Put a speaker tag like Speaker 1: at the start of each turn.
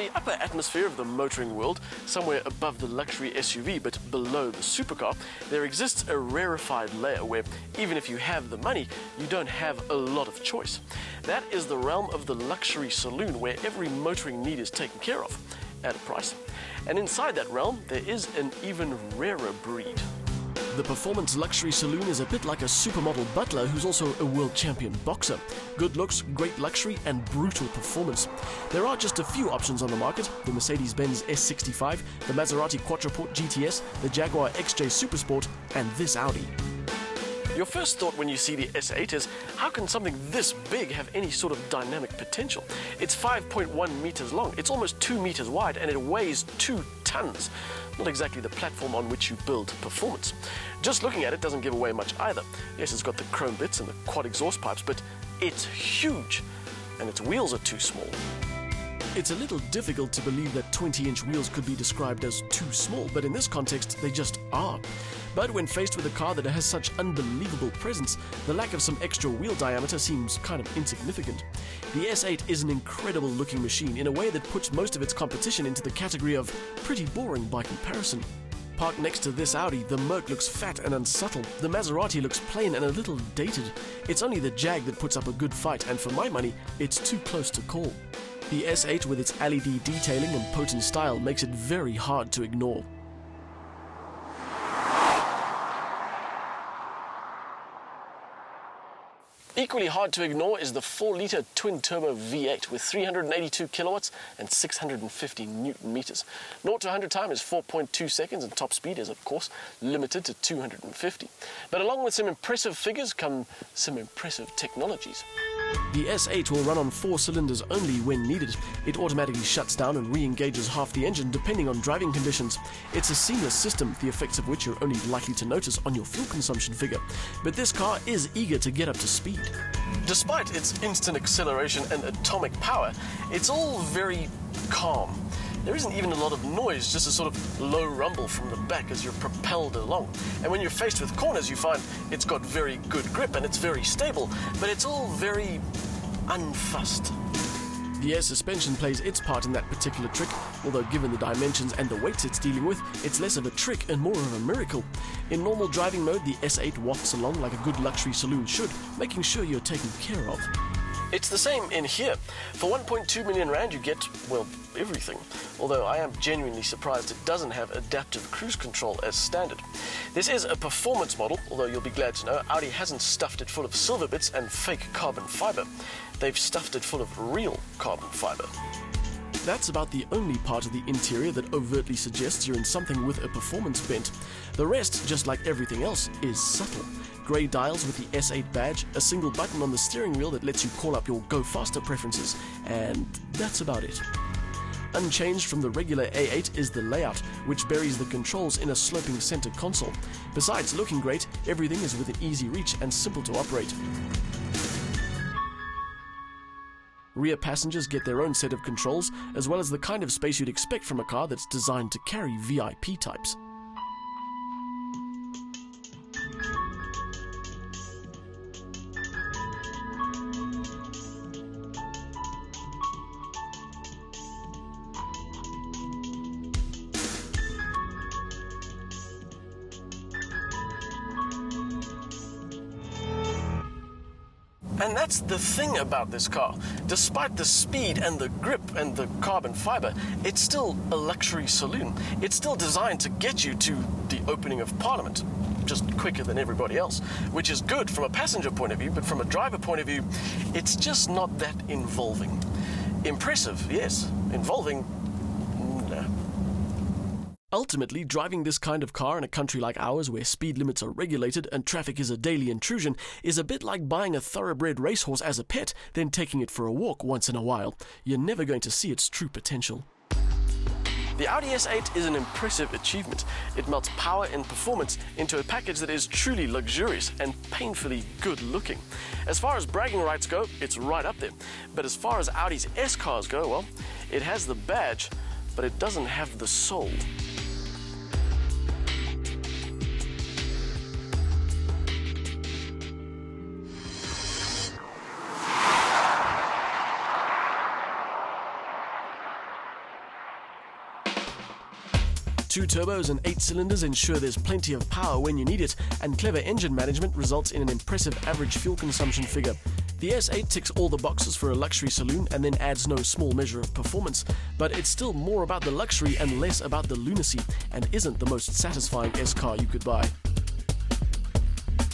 Speaker 1: the upper atmosphere of the motoring world, somewhere above the luxury SUV but below the supercar, there exists a rarefied layer where, even if you have the money, you don't have a lot of choice. That is the realm of the luxury saloon, where every motoring need is taken care of, at a price. And inside that realm, there is an even rarer breed. The performance luxury saloon is a bit like a supermodel butler who's also a world champion boxer. Good looks, great luxury, and brutal performance. There are just a few options on the market: the Mercedes-Benz S65, the Maserati Quattroporte GTS, the Jaguar XJ Supersport, and this Audi. Your first thought when you see the S8 is, how can something this big have any sort of dynamic potential? It's 5.1 meters long, it's almost 2 meters wide, and it weighs 2 tons. Not exactly the platform on which you build performance. Just looking at it doesn't give away much either. Yes, it's got the chrome bits and the quad exhaust pipes, but it's huge, and its wheels are too small. It's a little difficult to believe that 20-inch wheels could be described as too small, but in this context, they just are. But when faced with a car that has such unbelievable presence, the lack of some extra wheel diameter seems kind of insignificant. The S8 is an incredible looking machine in a way that puts most of its competition into the category of pretty boring by comparison. Parked next to this Audi, the Merc looks fat and unsubtle, the Maserati looks plain and a little dated. It's only the Jag that puts up a good fight, and for my money, it's too close to call. The S8 with its LED detailing and potent style makes it very hard to ignore. Equally hard to ignore is the 4-litre twin-turbo V8 with 382 kilowatts and 650 newton meters. 0 to 100 time is 4.2 seconds, and top speed is, of course, limited to 250. But along with some impressive figures come some impressive technologies. The S8 will run on 4 cylinders only when needed. It automatically shuts down and re-engages half the engine depending on driving conditions. It's a seamless system, the effects of which you're only likely to notice on your fuel consumption figure. But this car is eager to get up to speed. Despite its instant acceleration and atomic power, it's all very calm. There isn't even a lot of noise, just a sort of low rumble from the back as you're propelled along. And when you're faced with corners, you find it's got very good grip and it's very stable, but it's all very unfussed. The air suspension plays its part in that particular trick, although given the dimensions and the weights it's dealing with, it's less of a trick and more of a miracle. In normal driving mode, the S8 wafts along like a good luxury saloon should, making sure you're taken care of. It's the same in here. For 1.2 million rand you get, well, everything. Although I am genuinely surprised it doesn't have adaptive cruise control as standard. This is a performance model, although you'll be glad to know Audi hasn't stuffed it full of silver bits and fake carbon fiber. They've stuffed it full of real carbon fiber. That's about the only part of the interior that overtly suggests you're in something with a performance bent. The rest, just like everything else, is subtle. Grey dials with the S8 badge, a single button on the steering wheel that lets you call up your go faster preferences, and that's about it. Unchanged from the regular A8 is the layout, which buries the controls in a sloping center console. Besides looking great, everything is within easy reach and simple to operate. Rear passengers get their own set of controls, as well as the kind of space you'd expect from a car that's designed to carry VIP types. And that's the thing about this car. Despite the speed and the grip and the carbon fiber, it's still a luxury saloon. It's still designed to get you to the opening of Parliament, just quicker than everybody else, which is good from a passenger point of view, but from a driver point of view, it's just not that involving. Impressive, yes. Involving, no. Ultimately, driving this kind of car in a country like ours where speed limits are regulated and traffic is a daily intrusion is a bit like buying a thoroughbred racehorse as a pet, then taking it for a walk once in a while. You're never going to see its true potential. The Audi S8 is an impressive achievement. It melts power and performance into a package that is truly luxurious and painfully good looking. As far as bragging rights go, it's right up there. But as far as Audi's S cars go, well, it has the badge, but it doesn't have the soul. 2 turbos and 8 cylinders ensure there's plenty of power when you need it, and clever engine management results in an impressive average fuel consumption figure. The S8 ticks all the boxes for a luxury saloon and then adds no small measure of performance, but it's still more about the luxury and less about the lunacy, and isn't the most satisfying S car you could buy.